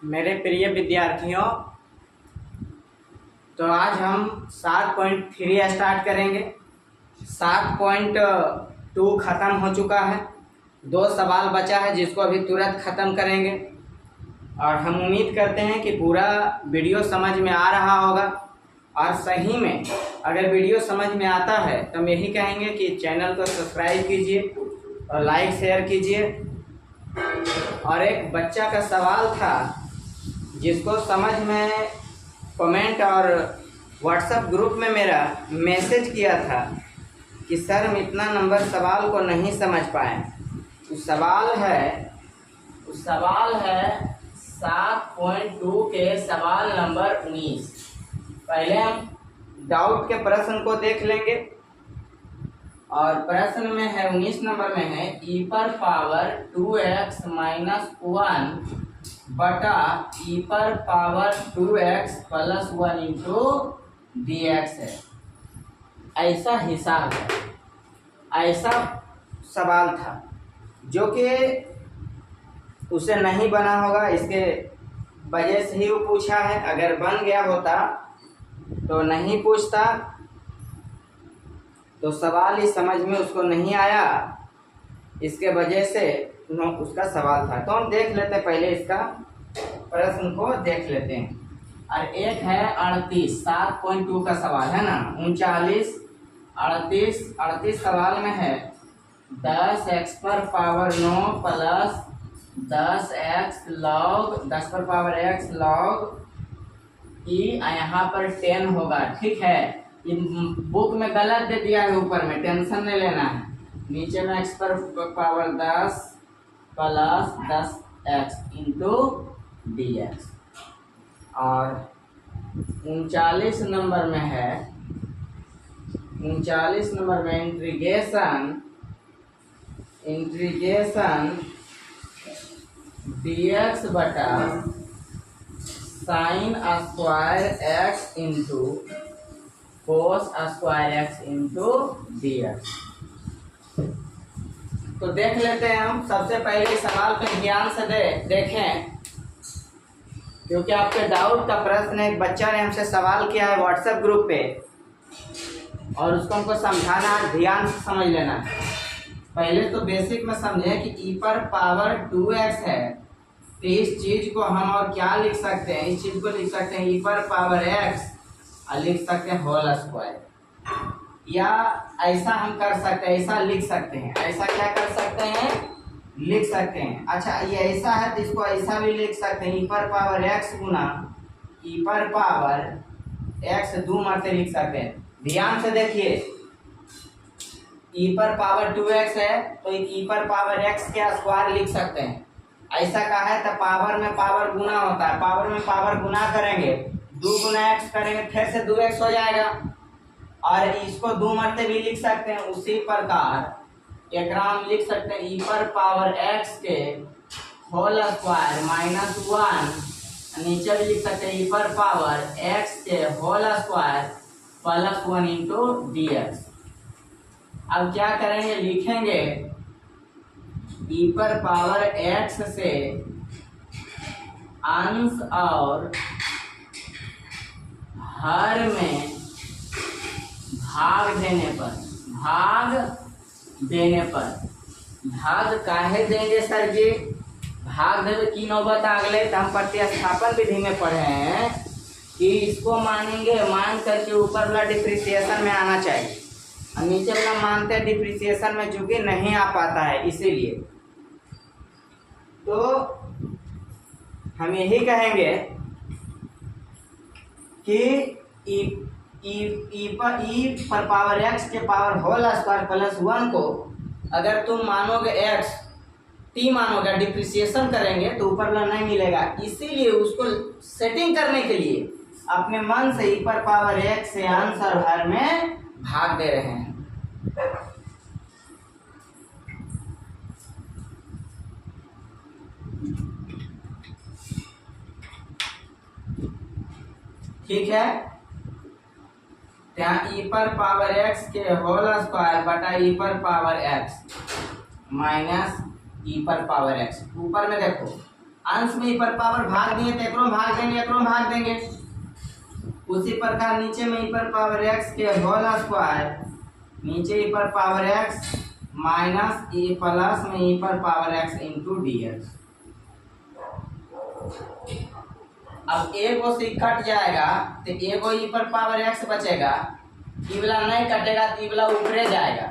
मेरे प्रिय विद्यार्थियों, तो आज हम 7.3 स्टार्ट करेंगे। 7.2 ख़त्म हो चुका है। 2 सवाल बचा है जिसको अभी तुरंत ख़त्म करेंगे और हम उम्मीद करते हैं कि पूरा वीडियो समझ में आ रहा होगा। और सही में अगर वीडियो समझ में आता है तो हम यही कहेंगे कि चैनल को सब्सक्राइब कीजिए और लाइक शेयर कीजिए। और एक बच्चा का सवाल था जिसको समझ में कमेंट और व्हाट्सएप ग्रुप में मेरा मैसेज किया था कि सर हम इतना नंबर सवाल को नहीं समझ पाए। उस सवाल है 7.2 के सवाल नंबर 19। पहले हम डाउट के प्रश्न को देख लेंगे और प्रश्न में है 19 नंबर में है e पर पावर 2x माइनस 1 बटा e पर power 2x plus 1 into dx है। ऐसा हिसाब है, ऐसा सवाल था जो कि उसे नहीं बना होगा, इसके वजह से ही वो पूछा है। अगर बन गया होता तो नहीं पूछता, तो सवाल ही समझ में उसको नहीं आया, इसके वजह से उसका सवाल था। तो हम देख लेते पहले इसका प्रश्न को देख लेते हैं। और एक है 38, 7.2 का सवाल है ना। 39, 38 सवाल में है 10x पर पावर 9 प्लस 10x लॉग 10 पर पावर x लॉग ई, यहाँ पर 10 होगा। ठीक है, ये बुक में गलत दे दिया है, ऊपर में टेंशन नहीं लेना है। नीचे में x पर power 10 plus 10x into dx। और 39 नंबर में है, 39 नंबर में इंटीग्रेशन dx बटा sine square x into cos square x into dx। तो देख लेते हैं हम। सबसे पहले सवाल पे ध्यान से देखें, क्योंकि आपके डाउट का प्रश्न एक बच्चा ने हमसे सवाल किया है व्हाट्सएप ग्रुप पे और उसको हमको समझाना, ध्यान से समझ लेना है। पहले तो बेसिक में समझें कि e पर पावर 2x है, तो इस चीज को हम और क्या लिख सकते हैं, इस चीज को लिख सकते हैं e पर पावर x और लिख सकते हैं होल स्क्वायर। या ऐसा हम कर सकते हैं, ऐसा लिख सकते हैं। ऐसा क्या कर सकते हैं, लिख सकते हैं। अच्छा, ये ऐसा है तो इसको ऐसा भी लिख सकते हैं, e पर पावर x गुना e पर पावर x 2 मरते लिख सकते हैं। ध्यान से देखिए, e पर पावर 2x है तो e पर पावर x के स्क्वायर लिख सकते हैं। ऐसा कहा है तो पावर में पावर गुना होता है, पावर में पावर गुना करेंगे, 2 गुना x करेंगे फिर से 2x हो जाएगा। और इसको 2 मरते भी लिख सकते हैं। उसी प्रकार एक हम लिख सकते हैं e पर पावर x के होल स्क्वायर माइनस 1, नीचे भी लिख सकते हैं e पर पावर x के whole square plus 1 into dx। अब क्या करेंगे, लिखेंगे e पर पावर x से अंश और हर में भाग काहे देंगे सर जी, भाग देवे की नौबत आ गए। तो हम प्रतिस्थापन विधि में पढ़े हैं कि इसको मानेंगे, मान करके ऊपर वाला डिप्रिसिएशन में आना चाहिए और नीचे वाला मानते हैं डिप्रिसिएशन में, चूंकि नहीं आ पाता है, इसीलिए तो हम यही कहेंगे कि ई पर पावर x के पावर होल स्क्वायर प्लस 1 को अगर तुम मानोगे x t मानोगे, डिप्रिसिएशन करेंगे तो ऊपर वाला नहीं मिलेगा। इसीलिए उसको सेटिंग करने के लिए अपने मन से ई पर पावर x से अंश और हर में भाग दे रहे हैं। ठीक है, यहाँ e पर पावर x के होल स्क्वायर बटा e पर पावर x माइनस e पर पावर x। ऊपर में देखो अंश में ई पर पावर भाग दिए तो एकरो भाग देंगे, एकरो भाग देंगे। उसी प्रकार नीचे में ई पर पावर एक्स के होल स्क्वायर, नीचे ई पर power x minus E plus में ई पर power x into d x. अब एगो से कट जाएगा तो एगो ई पर पावर एक्स बचेगा, ई वाला नहीं कटेगा तो ई वाला ऊपरे जाएगा,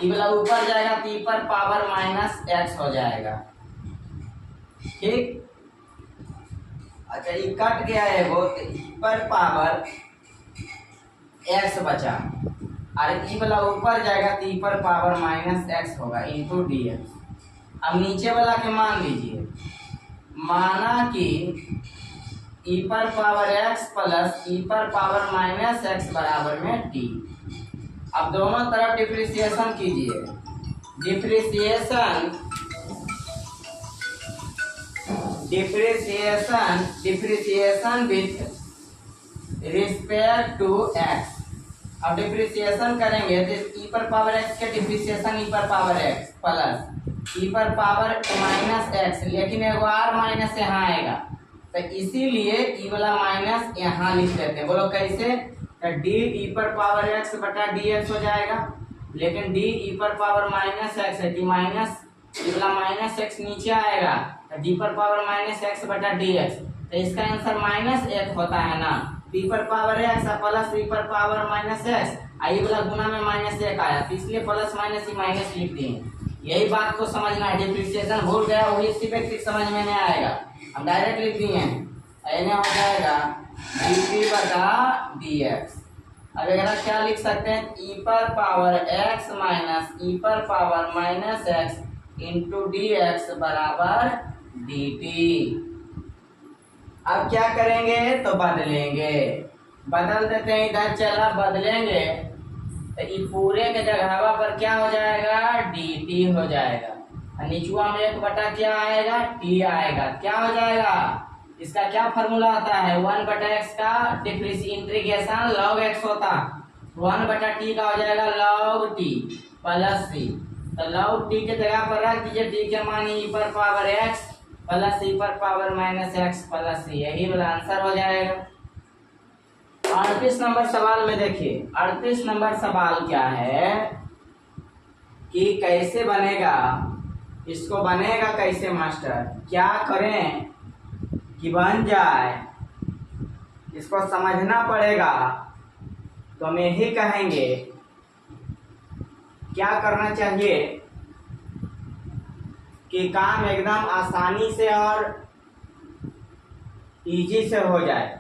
ई वाला ऊपर जाएगा तो ई पर पावर माइनस एक्स हो जाएगा। ठीक, अच्छा ये कट गया एगो तो ई पर पावर एक्स बचा, और ई वाला ऊपर जाएगा तो ई पर पावर माइनस एक्स होगा इंटू डी एक्स। अब नीचे वाला के मान लीजिए, माना कि ई पर पावर एक्स प्लस ई पर पावर माइनस एक्स बराबर में टी। अब दोनों तरफ डिफ्रेंशिएशन कीजिए, differentiation with respect to X. अब डिफ्रेंशिएशन करेंगे तो ई पर पावर एक्स के डिफ्रेंशिएशन ई पर पावर एक्स प्लस ई पर पावर माइनस एक्स, लेकिन एगो आर माइनस यहाँ आएगा तो इसीलिए ई वाला माइनस यहाँ लिख देते हैं। बोलो कैसे? तो डी ई पर पावर एक्स बटा डी एक्स हो जाएगा, लेकिन डी ई पर पावर माइनस एक्स है, डी माइनस ई वाला माइनस एक्स नीचे आएगा तो डी पर पावर माइनस एक्स बटा डी एक्स, तो इसका आंसर माइनस एक होता है ना। पी पर पावर एक्स प्लस पी पर पावर माइनस एक्स, आई वाला गुना में माइनस एक आया तो इसलिए प्लस माइनस ही माइनस लिख दिए। यही बात को समझना है, डिफ्रेंशिएशन भूल गया वही इसी व्यक्ति समझ में नहीं आएगा, हम डायरेक्ट लिख दिए एन हो जाएगा डी बटा डी एक्स। अब अगर क्या लिख सकते हैं, ई पर पावर एक्स माइनस ई पर power minus x into d x बराबर डी टी। अब क्या करेंगे तो बदलेंगे, बदल देते हैं, इधर चला बदलेंगे तो ये पूरे के जगह पर क्या हो जाएगा डी टी हो जाएगा, और निचुआ में एक बटा क्या आएगा टी आएगा। क्या हो जाएगा, इसका क्या फॉर्मूला आता है, 1 बटा एक्स का इंटीग्रेशन लॉग एक्स होता, 1 बटा टी का हो जाएगा लॉग टी प्लस सी। तो लॉग टी के जगह पर रख दीजिए टी के मान ई पर पावर एक्स प्लस ई पर पावर माइनस एक्स प्लस सी, यही वाला आंसर हो जाएगा। 38 नंबर सवाल में देखिए, 38 नंबर सवाल क्या है कि कैसे बनेगा, इसको बनेगा कैसे मास्टर, क्या करें कि बन जाए, इसको समझना पड़ेगा। तो हम यही कहेंगे क्या करना चाहिए कि काम एकदम आसानी से और इजी से हो जाए।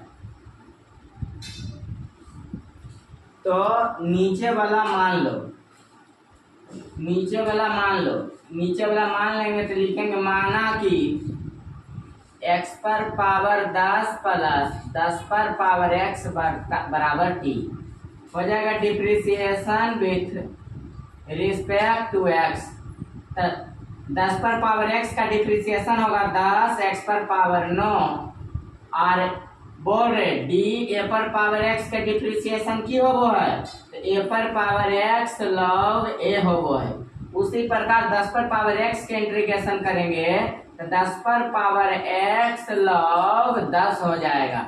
तो नीचे वाला मान लो, नीचे वाला मान लेंगे तो लिखेंगे माना कि x पर पावर 10 प्लस 10 पर पावर x बराबर टी हो जाएगा differentiation with respect to x। 10 पर पावर x का डिफ्रेंशिएशन होगा 10 x पर पावर 9, और बोल रहे डी ए पर पावर x का डिफ्रेंशिएशन की होगो है तो ए पर पावर x लॉग ए होगो है। उसी प्रकार 10 पर पावर x के इंटीग्रेशन करेंगे तो 10 पर पावर x लॉग 10 हो जाएगा।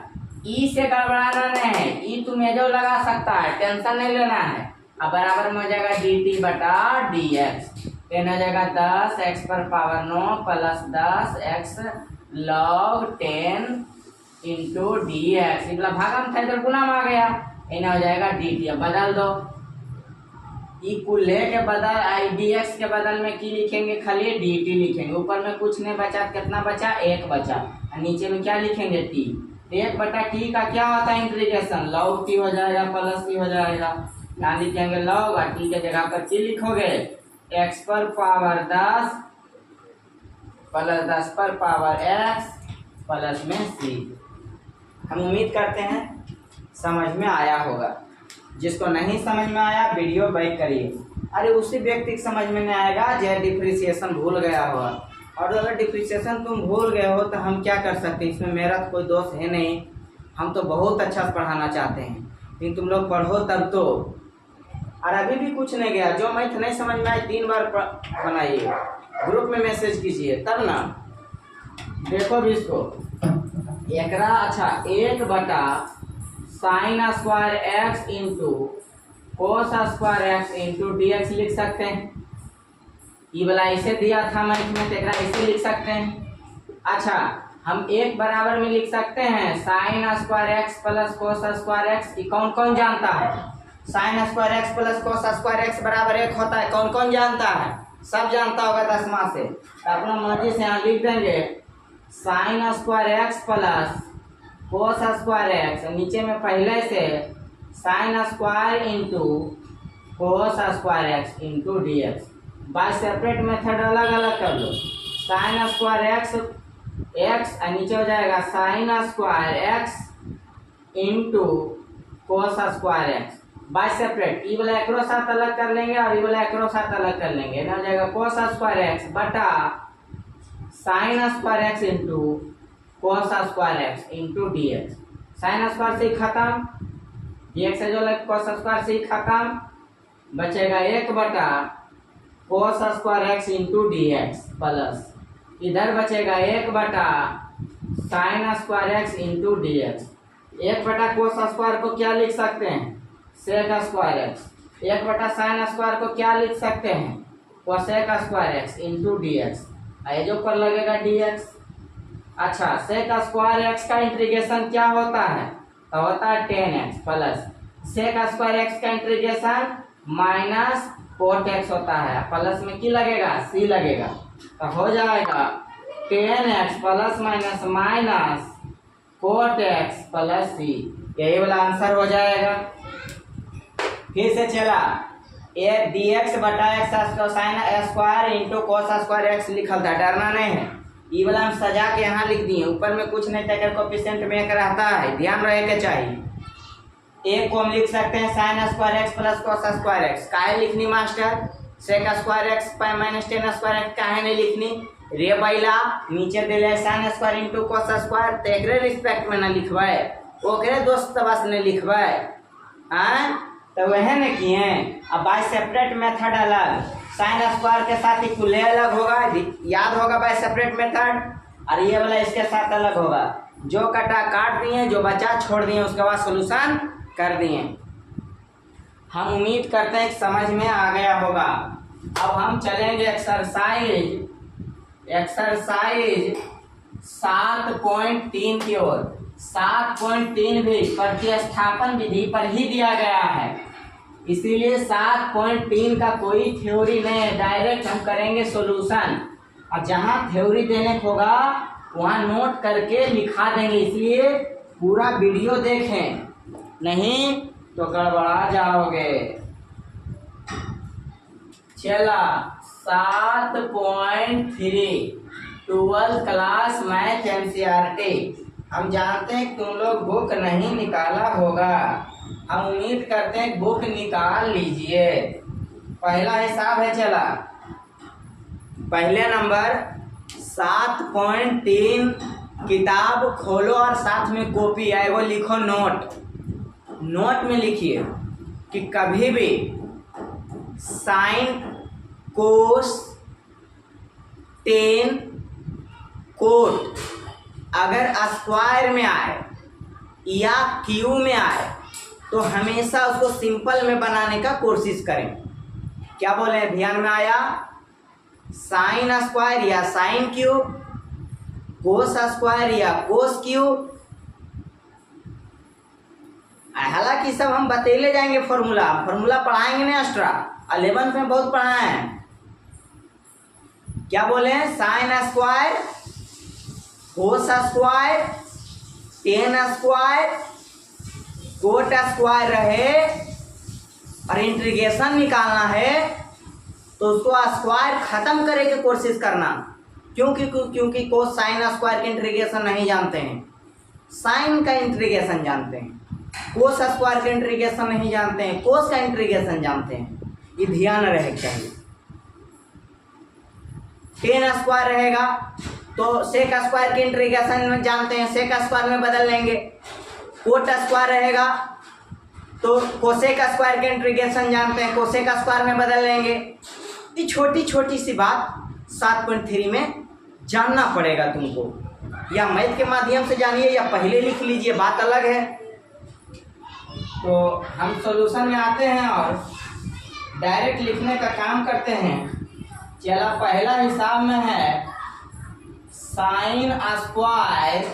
ई से गड़बड़ाना नहीं है, ई तुम्हें जो लगा सकता है, टेंशन नहीं लेना है। अब बराबर में हो जाएगा डी टी बटा डी एक्स, हो जाएगा 10 x पर power 9 plus 10 x log 10 into d x, भागम था इधर गुना में आ गया, इन्हें हो जाएगा डी टी। अब बदल दो, ई कुल्हे के बदल आई डी एक्स के बदल में की लिखेंगे, खाली डी टी लिखेंगे। ऊपर में कुछ नहीं बचा, कितना बचा, एक बचा, और नीचे में क्या लिखेंगे टी। 1 बटा टी का क्या होता है इंटीग्रेशन, लॉग टी हो जाएगा प्लस टी हो जाएगा। यहाँ लिखेंगे लॉग, और टी के जगह पर टी लिखोगे, x पर पावर 10 प्लस 10 पर पावर x प्लस में c। हम उम्मीद करते हैं समझ में आया होगा। जिसको नहीं समझ में आया वीडियो बैक करिए। अरे उसी व्यक्ति को समझ में नहीं आएगा जो डिफ्रेंशिएशन भूल गया होगा। और अगर डिफ्रेंशिएशन तुम भूल गए हो तो हम क्या कर सकते हैं, इसमें मेरा तो कोई दोष है नहीं, हम तो बहुत अच्छा पढ़ाना चाहते हैं, लेकिन तुम लोग पढ़ो तब तो। और अभी भी कुछ नहीं गया, जो मैथ नहीं समझ में आए 3 बार बनाइए, ग्रुप में मैसेज कीजिए तब ना। देखो भी इसको एकरा अच्छा 1/sin² into cos² into dx लिख सकते हैं। ये वाला इसे दिया था मैथ में, तो एकरा इसे लिख सकते हैं। अच्छा हम एक बराबर में लिख सकते हैं sin² प्लस cos²। ये कौन कौन जानता है? sin² प्लस cos² बराबर 1 होता है। कौन कौन जानता है? सब जानता होगा 10वां से। तो अपना मर्जी से यहाँ लिख देंगे sin² प्लस cos²। नीचे में पहले से sin² into cos² into dx। By separate method अलग अलग कर लो। sin² x और नीचे हो जाएगा sin² into cos² bye separate. ई वाला एकरो साथ अलग कर लेंगे और ई वाला एकरो साथ अलग कर लेंगे। ना हो जाएगा cos² बटा sin² into cos² into dx। sin² से ही खत्म, dx से जो लगे cos² से ही खत्म, बचेगा 1/cos² इंटू dx प्लस इधर बचेगा 1/sin² इंटू dx। 1/cos² को क्या लिख सकते हैं? sec²। 1/sin² को क्या लिख सकते हैं? cosec² into dx। ये जो पर लगेगा dx। अच्छा sec² का इंटीग्रेशन क्या होता है? तो होता है 10x प्लस sec² का इंटीग्रेशन माइनस cot होता है। प्लस में की लगेगा? c लगेगा। तो हो जाएगा 10x plus minus minus cot plus c। यही वाला आंसर हो जाएगा। फिर से चला dx बटा x sin² इंटू cos² लिखल था, डरना नहीं है। ये वाला हम सजा के यहाँ लिख दिए, ऊपर में कुछ नहीं था। कोएफिशिएंट में एक रहता है, ध्यान रहे के चाहिए। एक को हम लिख सकते हैं sin² प्लस cos²। काहे लिखनी मास्टर? sec² माइनस tan² काहे नहीं लिखनी? रे बैला नीचे दिले sin² इंटू cos², तो एकरे रिस्पेक्ट में ना लिखबै, ओकरे दोस्त बस ने लिखबै। तो वह न किए। अब बाय सेपरेट मेथड अलग, sin² के साथ इक्वले अलग होगा, याद होगा बाय सेपरेट मेथड। और ये वाला इसके साथ अलग होगा। जो कटा काट दिए, जो बचा छोड़ दिए, उसके बाद सोल्यूशन कर दिए। हम उम्मीद करते हैं कि समझ में आ गया होगा। अब हम चलेंगे एक्सरसाइज 7.3 की ओर। 7.3 भी प्रतिस्थापन विधि पर ही दिया गया है, इसीलिए 7.3 का कोई थ्योरी नहीं है, डायरेक्ट हम करेंगे सॉल्यूशन। और जहां थ्योरी देने को होगा वहां नोट करके लिखा देंगे, इसलिए पूरा वीडियो देखें, नहीं तो गड़बड़ा जाओगे। चला 7.3 12th क्लास मैथ एनसीईआरटी। हम जानते हैं तुम लोग बुक नहीं निकाला होगा, हम उम्मीद करते हैं बुक निकाल लीजिए। पहला हिसाब है, चला पहले नंबर 7.3 किताब खोलो और साथ में कॉपी है वो लिखो। नोट में लिखिए कि कभी भी साइन, कोस, टेन, कोट अगर स्क्वायर में आए या क्यू में आए तो हमेशा उसको सिंपल में बनाने का कोशिश करें। क्या बोले, ध्यान में आया? साइन स्क्वायर या साइन क्यूब, कोस स्क्वायर या कोस क्यूब। हालांकि सब हम बतेले जाएंगे, फॉर्मूला पढ़ाएंगे ना एक्स्ट्रा, 11th में बहुत पढ़ाए हैं। क्या बोले, sine square, cos square, ten square, coat square रहे और इंटीग्रेशन निकालना है तो उसको स्क्वायर खत्म करे की कोशिश करना। क्योंकि कोस साइन स्क्वायर का इंटीग्रेशन नहीं जानते हैं, साइन का इंटीग्रेशन जानते हैं, कोस स्क्वायर का इंटीग्रेशन नहीं जानते हैं, कोस का इंटीग्रेशन जानते हैं। ये ध्यान रहे चाहिए। टेन स्क्वायर रहेगा तो सेक स्क्वायर के इंटीग्रेशन में जानते हैं, सेक स्क्वायर में बदल लेंगे। कोट स्क्वायर रहेगा तो कोसेक स्क्वायर के इंटीग्रेशन जानते हैं, कोसेक स्क्वायर में बदल लेंगे। ये छोटी छोटी सी बात 7.3 में जानना पड़ेगा तुमको। या मैथ के माध्यम से जानिए या पहले लिख लीजिए, बात अलग है। तो हम सॉल्यूशन में आते हैं और डायरेक्ट लिखने का काम करते हैं। चला, पहला हिसाब में है sine square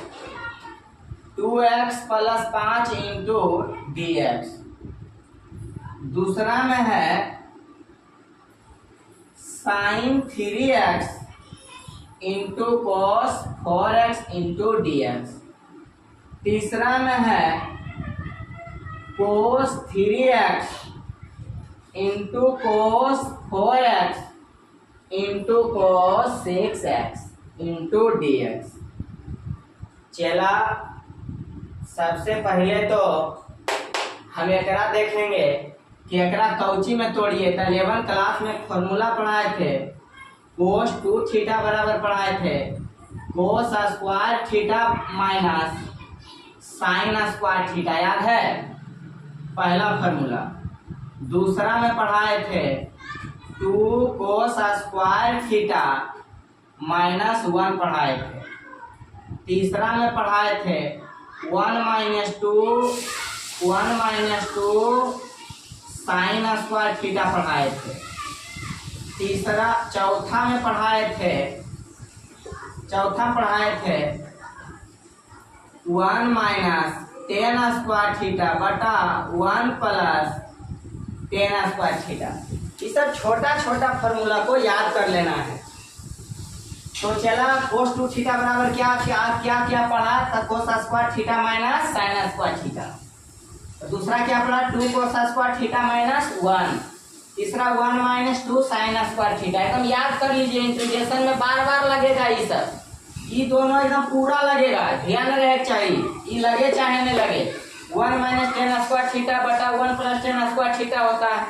2x + 5 into dx। दूसरा में है sine 3x into cos 4x into dx। तीसरा में है cos 3x into cos 4x into cos 6x into dx। चला, सबसे पहले तो हम एकरा देखेंगे कि एकरा कौची में तोड़िए। तो 11 क्लास में फॉर्मूला पढ़ाए थे, cos 2 थीटा बराबर पढ़ाए थे cos square theta minus sine square theta, याद है पहला फॉर्मूला। दूसरा में पढ़ाए थे 2 cos स्क्वायर थीटा -1 पढ़ाए थे। तीसरा में पढ़ाए थे 1 - 2 साइन स्क्वायर थीटा पढ़ाए थे। चौथा में पढ़ाए थे 1 - tan स्क्वायर थीटा बटा 1 + tan स्क्वायर थीटा। ये सब छोटा छोटा फॉर्मूला को याद कर लेना है। तो चला, cos 2 थीटा बराबर क्या पढ़ा था, cos square theta minus sine square theta. तो दूसरा क्या पढ़ा, 2 cos स्क्वायर थीटा -1। तीसरा 1 - 2 साइन स्क्वायर थीटा। एकदम याद कर लीजिए, इंटीग्रेशन में बार बार लगेगा ये सब, ये दोनों एकदम पूरा लगेगा, ध्यान रहे चाहिए, ये लगे चाहे नहीं लगे। 1 - tan स्क्वायर थीटा बटा 1 + tan स्क्वायर थीटा होता है।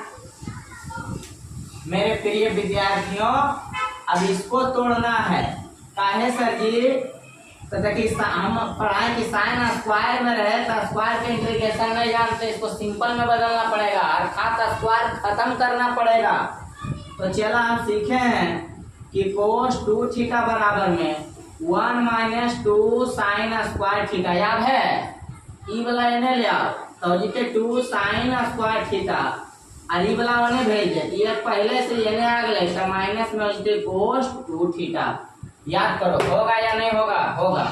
मेरे प्रिय विद्यार्थियों, अब इसको तोड़ना है। काहे सर जी? तो देखिए, हम पढ़ाए कि साइन स्क्वायर में रहे तो स्क्वायर के इंटीग्रेशन नहीं जानते, इसको सिंपल में बदलना पड़ेगा, अर्थात स्क्वायर खत्म करना पड़ेगा। तो चला, हम सीखे हैं कि cos 2 थीटा बराबर में 1 - 2 साइन स्क्वायर थीटा, याद है? ई वाला इन्हें ले आओ, तो जीते 2 साइन स्क्वायर थीटा और ई वाला उन्हें भेज दे, ये पहले से इन्हें आ गए तो माइनस में जीते cos 2 थीटा। याद करो, होगा या नहीं होगा? होगा।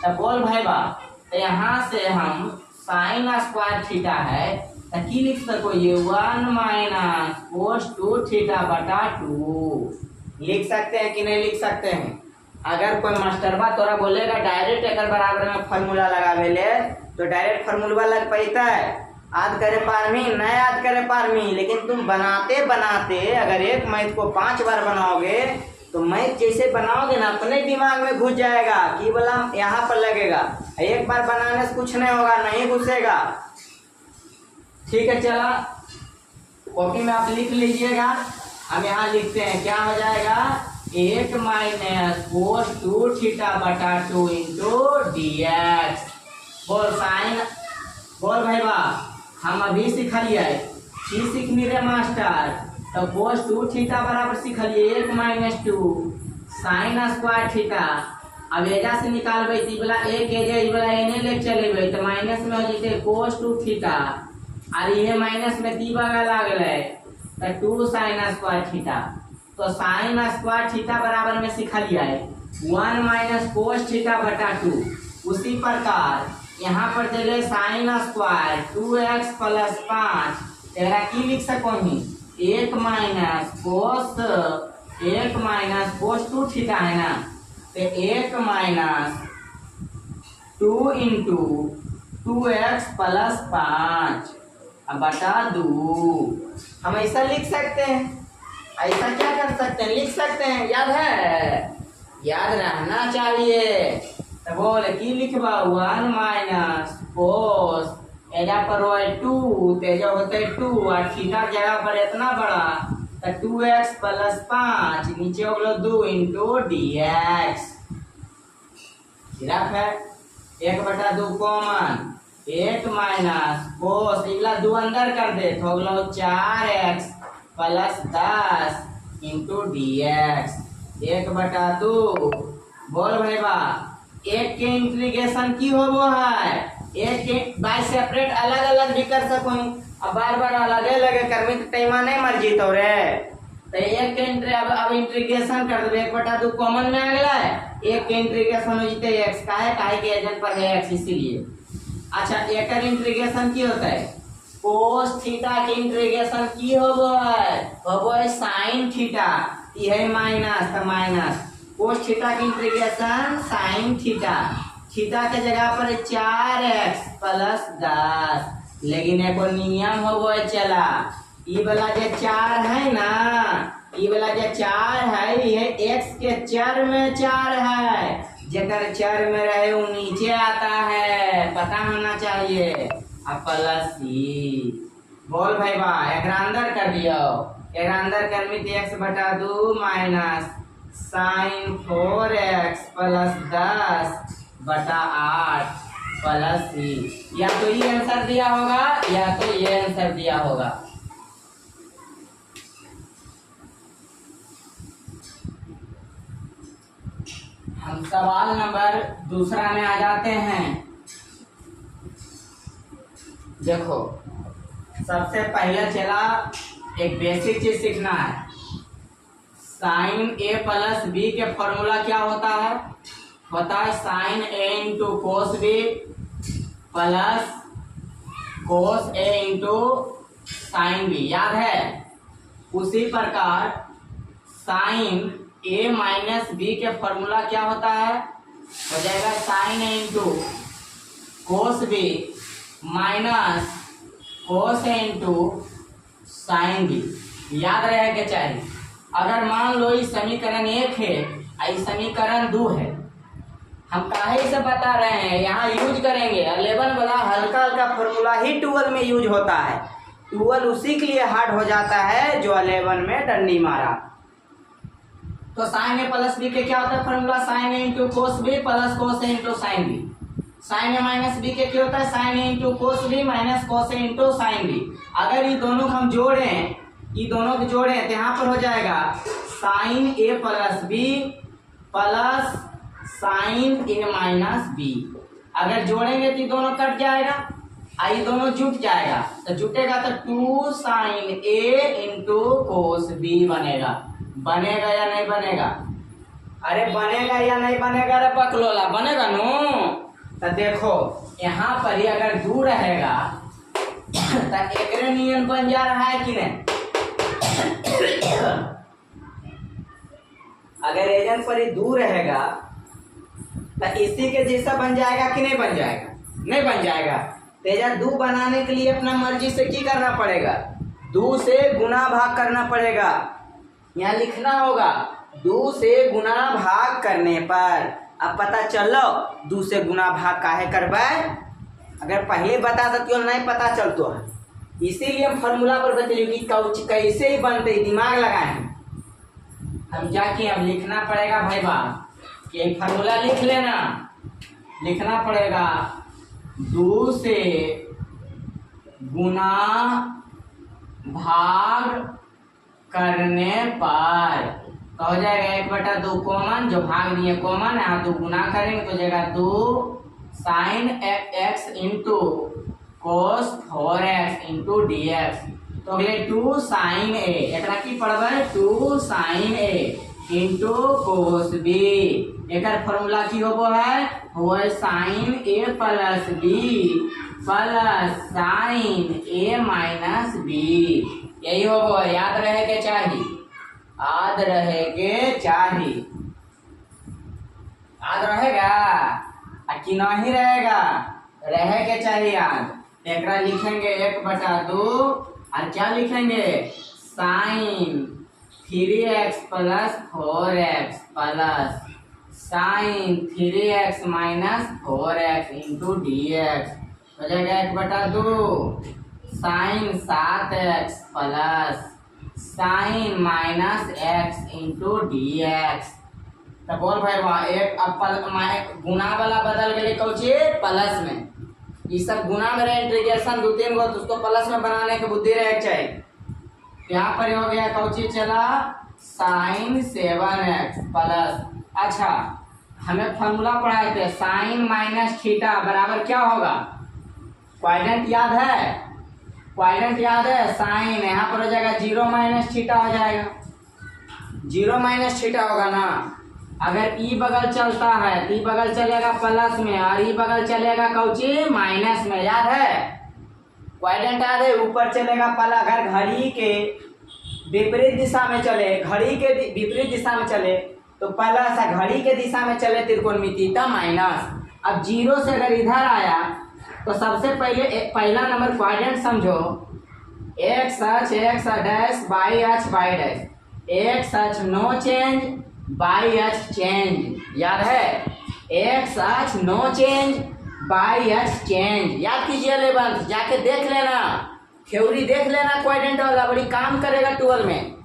तो बोल भाई बा, तो यहाँ से हम साइन स्क्वायर थीटा है तो की लिख सको, ये 1 - cos 2 थीटा बटा 2 लिख सकते हैं कि नहीं लिख सकते हैं? अगर कोई मास्टरबा तोरा बोलेगा डायरेक्ट एक बराबर में फार्मूला लगावे ले, तो डायरेक्ट फार्मूला लग पाता है, याद करे पारमी नहीं याद करे पारमी। लेकिन तुम बनाते बनाते अगर एक मैथ को 5 बार बनाओगे तो मैथ जैसे बनाओगे ना, अपने दिमाग में घुस जाएगा कि बोला यहाँ पर लगेगा। एक बार बनाने से कुछ नहीं होगा, नहीं घुसेगा। ठीक है, चला कॉपी में आप लिख लीजिएगा। हम यहाँ लिखते हैं, क्या हो जाएगा, 1 - cos 2 थीटा बटा 2 इंटू dx। बोल साइन, बोल भाई बा, हम अभी सीखलिए की सीख मेरे मास्टर। तो cos 2 थीटा बराबर सीखलिए 1 - 2 साइन स्क्वायर थीटा। अब एजा से निकालबे तो वाला एक एजा ई वाला एने ले चलेबे तो माइनस में हो जते cos 2 थीटा और ये माइनस में दी बगल आ गए तो 2 साइन स्क्वायर थीटा। तो साइन स्क्वायर थीटा बराबर में सीखलिए 1 - cos थीटा बटा 2। उसी प्रकार यहाँ पर देले साइन स्क्वायर 2x + 5, तेरा की लिख सको ही 1 - cos 2 थीटा है ना, तो 1 - 2 इंटू 2x + 5 बटा 2। हम ऐसा लिख सकते हैं, ऐसा क्या कर सकते हैं, लिख सकते हैं। याद है, याद रहना चाहिए। तो बोले की लिखबा 1 - cos एजा पर हो 2 तेजा होते 2 और थीटा जगह पर इतना बड़ा तो 2x + 5 नीचे हो गया 2 इंटू dx। सिर्फ है 1/2 कॉमन, 1 - cos इगला 2 अंदर कर दे तो हो गया 4x + 10 इंटू dx 1/2। बोल भाई बा एक के इंटीग्रेशन की होबो है, एक के बाय सेपरेट अलग अलग भी कर सको। अब बार बार अलग अलग करमी तो टाइमा नहीं मर जीतो रे। तो एक के अब इंटीग्रेशन कर दो, 1/2 कॉमन में आ गया है, एक के इंटीग्रेशन हो जीते x का है, काहे के एजेंट पर है x इसीलिए। अच्छा एक इंटीग्रेशन की होता है, कोस थीटा के इंटीग्रेशन की होबो है साइन थीटा, ये माइनस तो माइनस कोस थीटा की इंटीग्रेशन साइन थीटा, थीटा के जगह पर 4x + 10। लेकिन एको नियम होबो है चला, ई वाला जो 4 है ना, ई वाला जो 4 है ये x के चर में 4 है, जेकर चर में रहे वो नीचे आता है, पता होना चाहिए। अब प्लस c बोल भाई बा एक अंदर कर दियो, एक अंदर कर में x/2 minus sign 4x + 10/8 plus c। या तो ये आंसर दिया होगा या तो ये आंसर दिया होगा। हम सवाल नंबर दूसरा में आ जाते हैं। देखो सबसे पहले चला एक बेसिक चीज सीखना है, साइन a + b के फॉर्मूला क्या होता है, होता है sine a into cos b plus cos a into sine b, याद है। उसी प्रकार साइन a माइनस b के फॉर्मूला क्या होता है, हो जाएगा sine a into cos b minus cos a into sine b, याद रहे के चाहिए। अगर मान लो ये समीकरण 1 है और समीकरण 2 है, हम काहे से बता रहे हैं, यहाँ यूज करेंगे 11 वाला हल्का हल्का फॉर्मूला ही 12 में यूज होता है। 12 उसी के लिए हार्ड हो जाता है जो 11 में डंडी मारा। तो साइन a + b के क्या होता है formula, sine a into cos b plus cos a into sine b। Sine a minus b के क्या होता है, sine a into cos b minus cos a into sine b। अगर ये दोनों हम जोड़ें, ये दोनों को जोड़ें तो यहाँ पर हो जाएगा sine a + b plus sine a minus b। अगर जोड़ेंगे तो ये दोनों कट जाएगा, ये दोनों जुट जाएगा, तो जुटेगा तो 2 sine a into cos b बनेगा। बनेगा या नहीं बनेगा, अरे बनेगा या नहीं बनेगा, अरे बकलोला बनेगा नो। तो देखो यहाँ पर ही अगर दूर रहेगा तो एक नियम बन जा रहा है कि नहीं, अगर एजेंट पर ही दूर रहेगा तो इसी के जैसा बन जाएगा कि नहीं बन जाएगा, नहीं बन जाएगा। तेजा 2 बनाने के लिए अपना मर्जी से की करना पड़ेगा, 2 से गुना भाग करना पड़ेगा। यहाँ लिखना होगा 2 से गुना भाग करने पर, अब पता चलो 2 से गुना भाग काहे करबे, अगर पहले बता देती हो नहीं पता चलतो है, इसीलिए हम फॉर्मूला पर बतलियो कि कैसे ही बनते, दिमाग लगाए। हम जाके अब लिखना पड़ेगा भाई बा कि एक फॉर्मूला लिख लेना, लिखना पड़ेगा 2 से गुना भाग करने पर तो हो जाएगा 1/2 कॉमन, जो भाग दिए कॉमन, यहाँ 2 गुना करेंगे तो हो जाएगा 2 sine x into cos 4x into dx। तो अगले 2 साइन a, एकरा की पढ़बे 2 sine a into cos b। एक फॉर्मूला की होबो है, वो sine a + b plus sine a minus b, यही होगा। याद रहे के चाहिए, याद रहे के चाहिए, याद रहेगा कि नहीं रहेगा, रहे के चाहिए याद। एक लिखेंगे 1/2 और क्या लिखेंगे sine 3x + 4x plus sine 3x minus 4x into dx, हो जाएगा 1/2 sine 7x plus sine minus x into dx। तो बोल भाई वाह, एक अब गुना वाला बदल गए कौची प्लस में, ये सब गुना में रहे इंटीग्रेशन 2-3 गो, तो उसको प्लस में बनाने की बुद्धि रहे चाहिए। यहाँ पर हो गया कौची चला साइन 7x प्लस। अच्छा हमें फॉर्मूला पढ़ाए थे साइन माइनस थीटा बराबर क्या होगा, क्वाड्रेंट याद है, क्वाड्रेंट याद है, साइन यहाँ पर हो जाएगा 0 माइनस थीटा हो जाएगा, 0 माइनस थीटा होगा ना। अगर ई बगल चलता है तो ई बगल चलेगा प्लस में और ई बगल चलेगा कौची माइनस में, याद है, क्वाड्रेंट याद है, ऊपर चलेगा प्लस। अगर घड़ी के विपरीत दिशा में चले, घड़ी के विपरीत दिशा में चले तो प्लस, घड़ी के दिशा में चले त्रिकोणमिति तब माइनस। अब 0 से अगर इधर आया तो सबसे पहले पहला नंबर क्वाड्रेंट समझो, एक्स अक्ष डैश बाई अक्ष बाई डैश, एक्स अक्ष नो चेंज बाई अक्ष चेंज, याद है, एक्स अक्ष नो चेंज बाई अक्ष चेंज, याद कीजिए लेवल, जाके देख लेना, थ्योरी देख लेना, क्वाड्रेंट वाला बड़ी काम करेगा 12 में।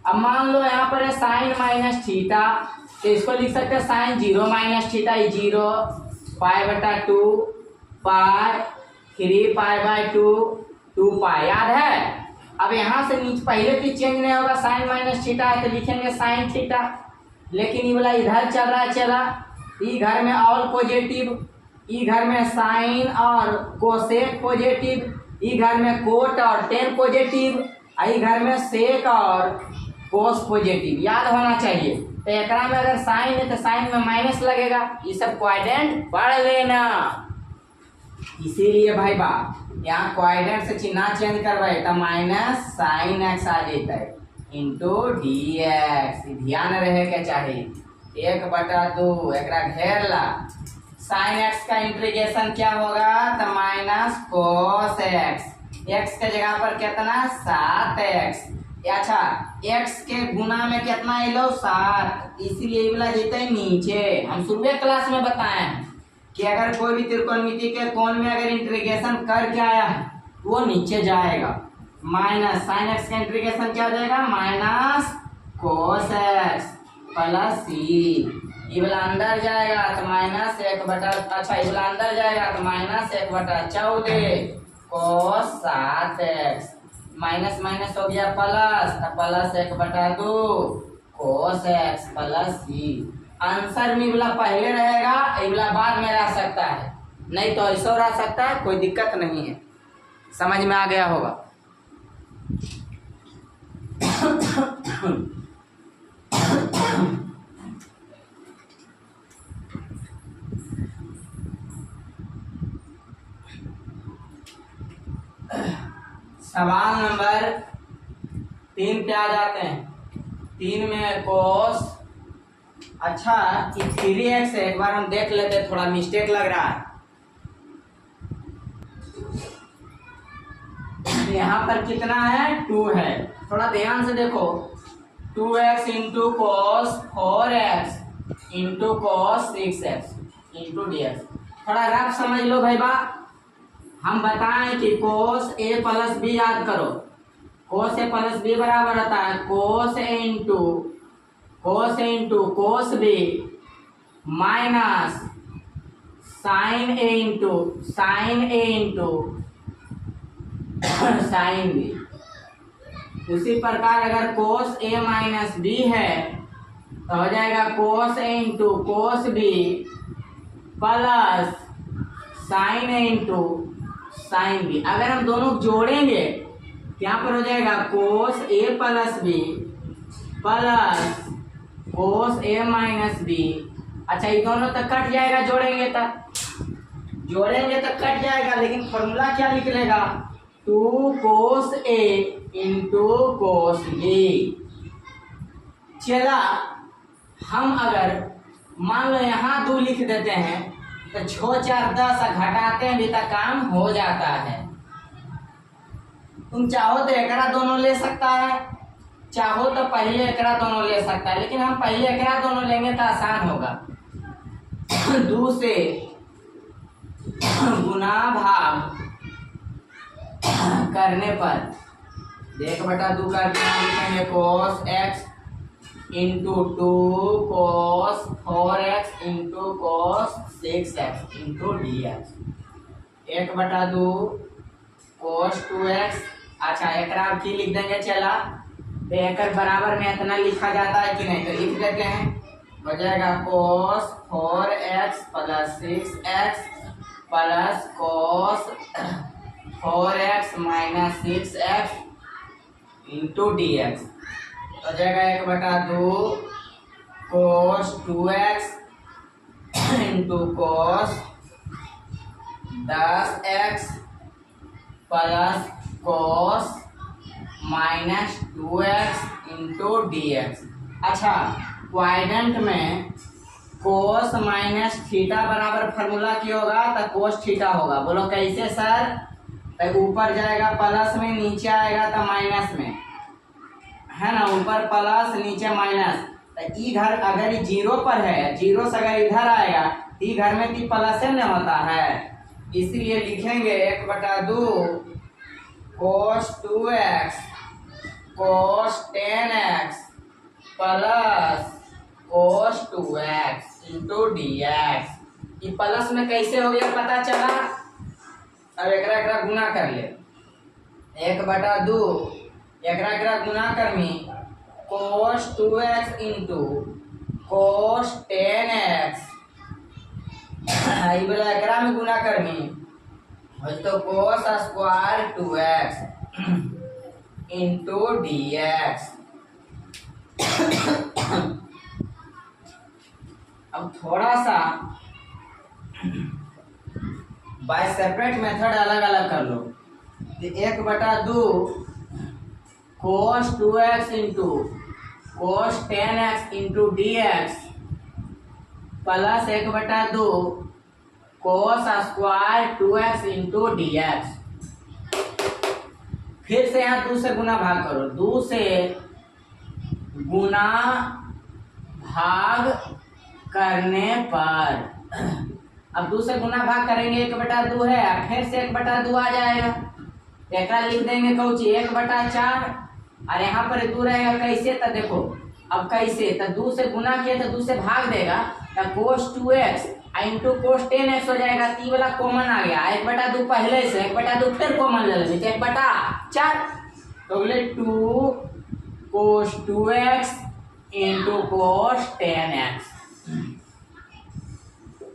अब मान लो यहाँ पर है साइन माइनस थीटा, तो इसको लिख सकते हैं साइन 0 माइनस थीटा, 0 पाई बटा 2 पाई 3 पाई बाई 2 2 पाई, याद है। अब यहाँ से नीचे पहले भी चेंज नहीं होगा, साइन माइनस थीटा है तो लिखेंगे साइन थीटा, लेकिन ये वाला इधर चल रहा है, चला ई घर में ऑल पॉजिटिव, ई घर में साइन और कोसेक पॉजिटिव, ई घर में कोट और टेन पॉजिटिव, ई घर में सेक और कोस पॉजिटिव, याद होना चाहिए। तो एकरा में अगर साइन है तो साइन में माइनस लगेगा, ये सब क्वाड्रेंट पढ़ लेना। इसीलिए भाई बा यहाँ क्वाड्रेंट से चिन्ह चेंज करवाए तो माइनस साइन एक्स आ जाता है इंटू डी एक्स, ध्यान रहे के चाहिए, 1/2 एकरा घेर ला, साइन एक्स का इंटीग्रेशन क्या होगा तो माइनस कोस एक्स, एक्स के जगह पर कितना 7x, अच्छा x के गुना में कितना लो 7, इसीलिए ये वाला देता है नीचे। हम शुरू क्लास में बताए हैं कि अगर कोई भी त्रिकोणमिति के कोण में अगर इंटीग्रेशन करके आया है वो नीचे जाएगा, माइनस साइन एक्स का इंटीग्रेशन क्या हो जाएगा माइनस कोस एक्स प्लस सी, ये वाला अंदर जाएगा तो माइनस 1/, अच्छा ये वाला अंदर जाएगा तो माइनस 1/14 कोस 7x, माइनस माइनस हो गया प्लस, तो प्लस 1/2 कोस एक्स प्लस सी। आंसर में वाला पहले रहेगा, ये वाला बाद में रह सकता है, नहीं तो ऐसा रह सकता है, कोई दिक्कत नहीं है, समझ में आ गया होगा। सवाल नंबर 3 पे आ जाते हैं। 3 में कोस, अच्छा 3x है, एक बार हम देख लेते हैं, थोड़ा मिस्टेक लग रहा है, यहाँ पर कितना है 2 है, थोड़ा ध्यान से देखो, 2x into cos 4x into cos 6x into dx, थोड़ा रफ समझ लो भाई बा। हम बताएं कि कोस a प्लस बी याद करो, कोस a प्लस बी बराबर होता है cos a into cos B minus sine a into sine B. उसी प्रकार अगर कोस a माइनस बी है तो हो जाएगा cos a into cos B plus sine a into sine B. अगर हम दोनों जोड़ेंगे यहाँ पर हो जाएगा cos a plus B plus cos a minus B. अच्छा ये दोनों तक कट जाएगा, जोड़ेंगे तो कट जाएगा, लेकिन फॉर्मूला क्या निकलेगा 2 कोस a इंटू कोस बी। चला हम अगर मान लो यहाँ 2 लिख देते हैं तो 6 4 10 घटाते हैं भी तक काम हो जाता है। तुम चाहो तो एकरा दोनों ले सकता है, चाहो तो पहले एकरा दोनों ले सकता है, लेकिन हम पहले एकरा दोनों लेंगे तो आसान होगा। 2 से गुना भाग करने पर 1/2 का लिखेंगे कोस x इंटू 2 कोस 4x into cos 6x into dx, 1/2 कोस 2x। अच्छा एकरा की लिख देंगे, चला तो एक बराबर में इतना लिखा जाता है कि नहीं, तो लिख देते हैं हो जाएगा cos 4x plus 6x plus cos 4x minus 6x into dx। हो जाएगा 1/2 cos 2x into cos 10x plus cos minus 2x into dx। अच्छा, क्वाड्रेंट में कोस माइनस थीटा बराबर फार्मूला की होगा तो कोस थीटा होगा। बोलो कैसे सर? तो ऊपर जाएगा प्लस में, नीचे आएगा तो माइनस में, है ना। ऊपर प्लस नीचे माइनस। तो इधर अगर ये 0 पर है, 0 से अगर इधर आएगा तो इधर में भी प्लस में होता है, इसलिए लिखेंगे 1/2 cos 2x cos 10x plus cos 2x into dx। ये प्लस में कैसे हो गया पता चला? अब एकरा गुना कर ले। 1/2 एकरा गुना कर में cos 2x into cos 10x, ये वाला एकरा में गुना कर में तो cos square 2x into dx। अब थोड़ा सा बाय सेपरेट मेथड अलग अलग कर लो। 1/2 cos 2x into cos 10x into dx plus 1/2 cos square 2x into dx। फिर से यहाँ 2 से गुना भाग करो। 2 से गुना भाग करने पर, अब 2 से गुना भाग करेंगे 1/2 है, फिर से 1/2 आ जाएगा। एक लिख देंगे कौची 1/4, और यहाँ पर 2 रहेगा। कैसे? तो देखो अब कैसे, तो 2 से गुना किया तो 2 से भाग देगा तो cos 2x into cos 10x हो जाएगा। 3 वाला कॉमन आ गया, 1/2 पहले से, 1/2 फिर कॉमन ले लेंगे 1/4, तो बोले 2 cos 2x into cos 10x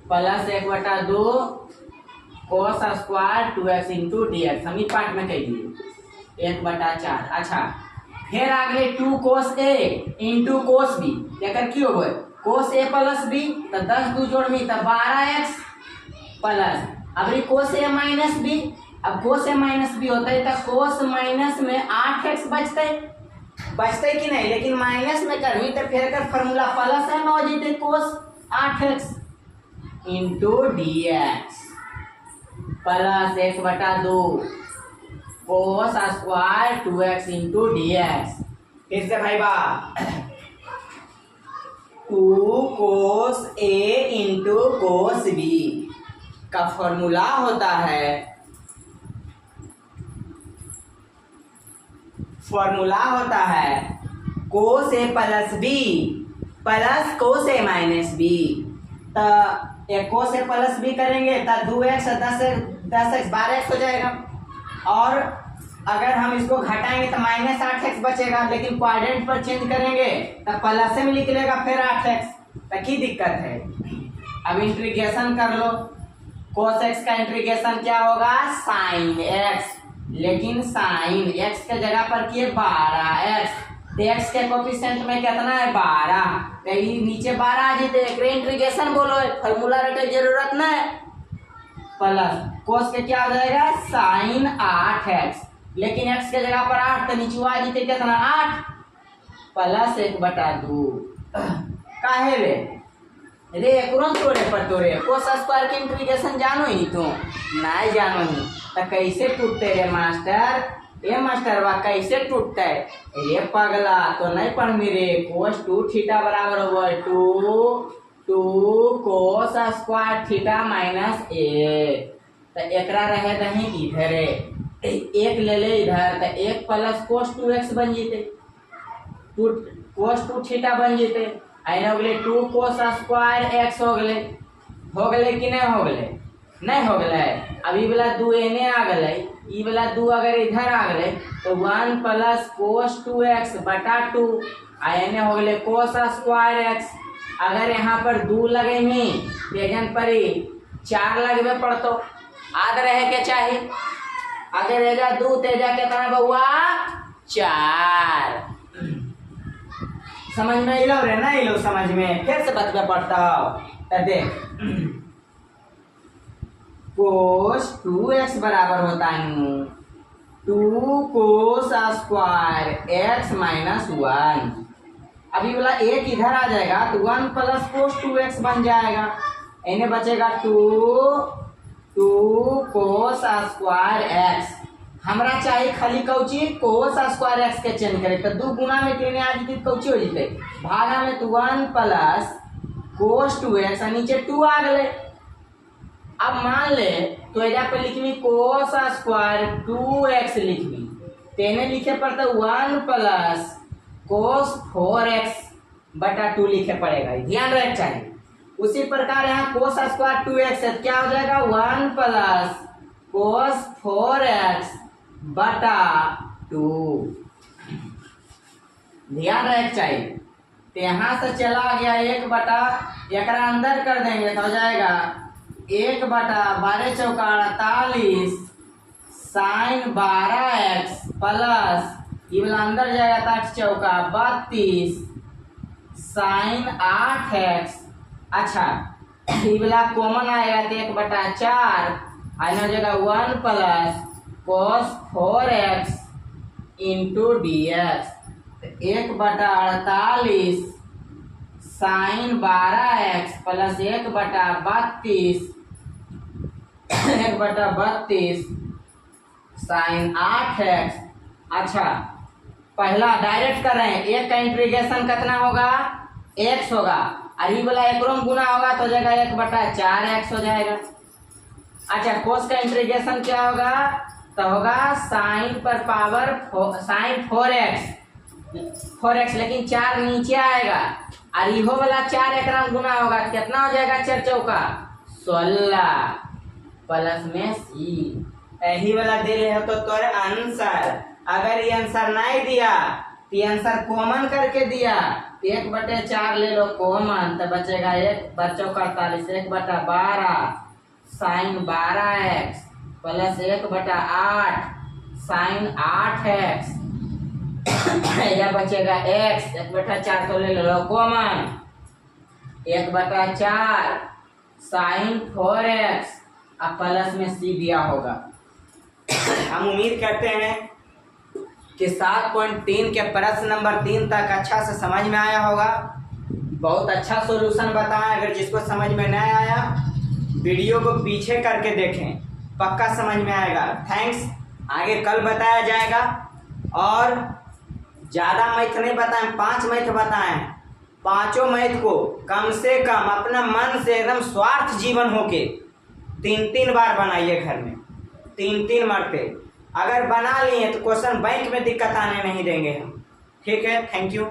plus 1/2 cos square 2x into dx। हम पार्ट में कह दिए 1/4। अच्छा, फिर आगे 2 cos a into cos b, लेकर की हो गए cos a प्लस b, तो 10 2 जोड़ में तो 12x प्लस, अब cos a माइनस b, अब cos a माइनस b होता है तो cos माइनस में 8x बचते कि नहीं, लेकिन माइनस में करवी तो फिर अगर फार्मूला प्लस है ना हो जाते cos 8x into dx plus 1/2 cos square 2x into dx। फिर से भाई बा 2 cos a into cos b का फॉर्मूला होता है, cos a plus b plus cos a minus b। तो cos a प्लस b करेंगे तो 2x 10x 12x हो जाएगा, और अगर हम इसको घटाएंगे तो माइनस 8x बचेगा, लेकिन क्वाड्रेंट पर चेंज करेंगे तो प्लस में लिख लेगा फिर 8x। तो की दिक्कत है? अब इंटीग्रेशन कर लो। cos x का इंटीग्रेशन क्या होगा? sin x, लेकिन sin x के जगह पर किए 12x, तो x के कोफिशिएंट में कितना है 12, तो ये नीचे 12 आ जाते। इंटीग्रेशन बोलो, फार्मूला रटे जरूरत नहीं। प्लस cos के क्या हो जाएगा? sin 8x, लेकिन x के जगह पर 8 तो नीचे आ जाते कितना 8 प्लस 1/2। काहे रे तोरे पर तोरे cos स्क्वायर के इंटीग्रेशन जानो ही तो नहीं जानो ही, तो कैसे टूटते रे मास्टर? ये मास्टरवा कैसे टूटता है? ये पगला तो नहीं पढ़ मेरे। cos 2 थीटा बराबर होगा 2 cos square theta minus a। तो एकरा रहे नहीं इधर, एक ले ले इधर, तो 1 प्लस cos 2x बन जेते, cos 2 थीटा बन जेते। आइने हो गए 2 cos स्क्वायर x हो गए कि नहीं हो गए? नहीं हो गए। अब ये वाला 2 एने आ गए, ये वाला 2 अगर इधर आ गए तो 1 प्लस cos 2x बटा 2, आइने हो गए cos स्क्वायर x, अगर यहाँ पर 2 लगे ही तेजन परी 4 लगवे पड़तो आद रहे के चाहिए। अगर एजा 2 तेजा कितना बउआ 4। समझ में इलो रे ना इलो समझ में फिर से बतवे पड़ता देख कोस 2x बराबर होता है 2 कोस स्क्वायर x माइनस 1। अभी वाला एक इधर आ जाएगा तो 1 प्लस कोस 2x बन जाएगा। इन्हें बचेगा 2 कोस स्क्वायर x। हमरा चाहिए खाली कौची कोस स्क्वायर x के चेंज करे तो 2 गुना में केने आ जती कौची हो जते भागा में तो 1 प्लस कोस 2x नीचे 2 आ गए। अब मान ले तो एजा पे लिखबी कोस स्क्वायर 2x लिखबी तेने लिखे पड़ता 1 प्लस कोस 4x बटा 2 लिखे पड़ेगा। ध्यान रखना चाहिए। उसी प्रकार यहाँ कोस स्क्वायर 2x है क्या हो जाएगा 1 प्लस कोस 4x बटा 2। ध्यान रखना चाहिए। तो यहाँ से चला गया 1 बटा एकरा अंदर कर देंगे तो हो जाएगा 1 बटा 12 चौका 48 साइन 12x प्लस ये वाला अंदर जाएगा 8 चौका 32 साइन 8x। अच्छा ये वाला कॉमन आएगा तो 1 बटा 4 आना जाएगा 1 plus cos 4x into dx 1 बटा 48 साइन 12x प्लस 1 बटा 32 1 बटा 32 साइन 8x। अच्छा पहला डायरेक्ट कर रहे हैं 1 का इंटीग्रेशन कितना होगा x होगा और ये वाला 1 में गुना होगा तो हो जाएगा 1 बटा 4x हो जाएगा। अच्छा कोस का इंटीग्रेशन क्या होगा तो होगा साइन पर पावर साइन 4x लेकिन 4 नीचे आएगा और इहो वाला 4 एक गुना होगा कितना हो जाएगा 4 चौका 16 प्लस में सी। यही वाला दे रहे हो तो तोरे आंसर। अगर ये आंसर नहीं दिया तो ये आंसर कॉमन करके दिया 1 बटे 4 ले लो कॉमन तो बचेगा 1 बच्चों का 48 1 बटा 12 साइन 12x प्लस 1 बटा 8 साइन 8x यह बचेगा x 1 बटा 4 तो ले लो कॉमन 1 बटा 4 साइन 4x अब प्लस में c दिया होगा। हम उम्मीद करते हैं कि 7.3 के प्रश्न नंबर 3 तक अच्छा से समझ में आया होगा। बहुत अच्छा सॉल्यूशन बताएं। अगर जिसको समझ में नहीं आया वीडियो को पीछे करके देखें पक्का समझ में आएगा। थैंक्स। आगे कल बताया जाएगा और ज़्यादा मैथ नहीं बताएं 5 मैथ बताएं। 5 मैथ को कम से कम अपना मन से एकदम स्वार्थ जीवन होके 3-3 बार बनाइए घर में 3-3 मरते। अगर बना लिए तो क्वेश्चन बैंक में दिक्कत आने नहीं देंगे हम। ठीक है थैंक यू।